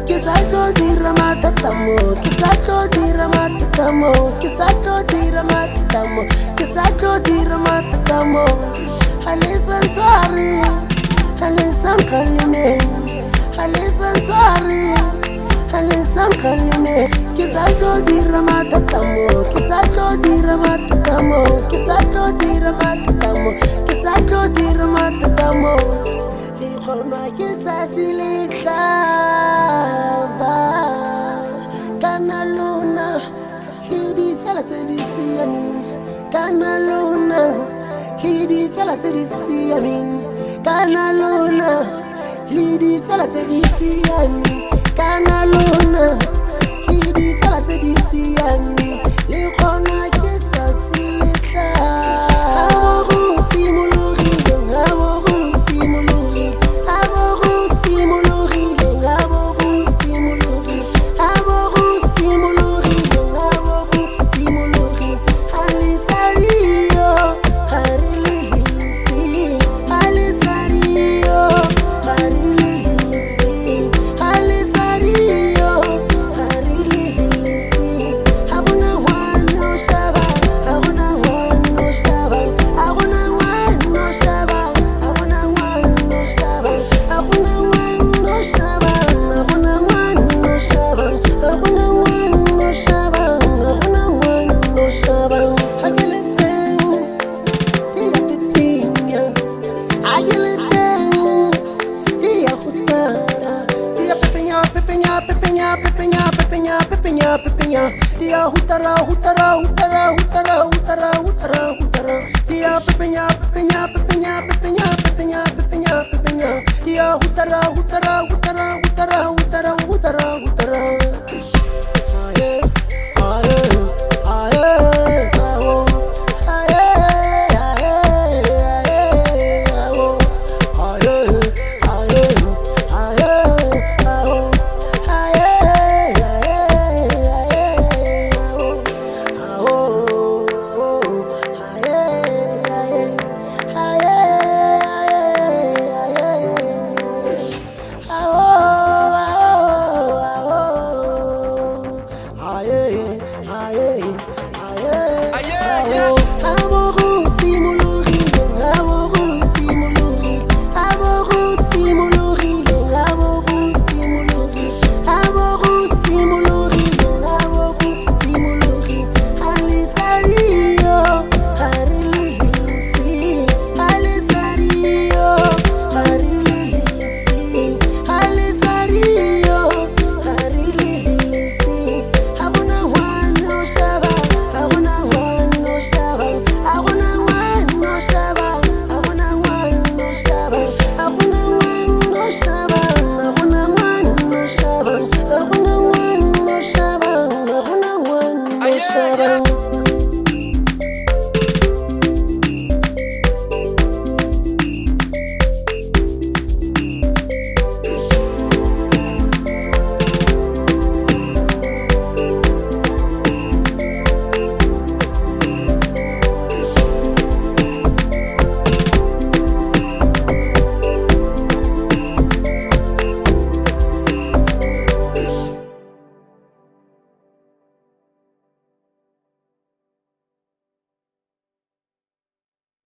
Kisacho dira matatamo, kisacho dira matatamo, kisacho dira matatamo, kisacho dira matatamo. Halisan swari, halisan kalime, halisan swari, halisan kalime. Kisacho dira matatamo, kisacho dira matatamo, kisacho dira matatamo, kisacho dira matatamo. Likhona kisasi litlaba kana luna hidi sala tedisi yamin kana luna hidi sala tedisi yamin kana luna hidi sala tedisi yamin kana luna hidi sala tedisi yamin likhona kisasi litlaba Dia hutara hutara hutara hutara hutara hutara hutara dia pepenya pepenya pepenya pepenya pepenya pepenya pepenya dia hutara hutara hutara hutara hutara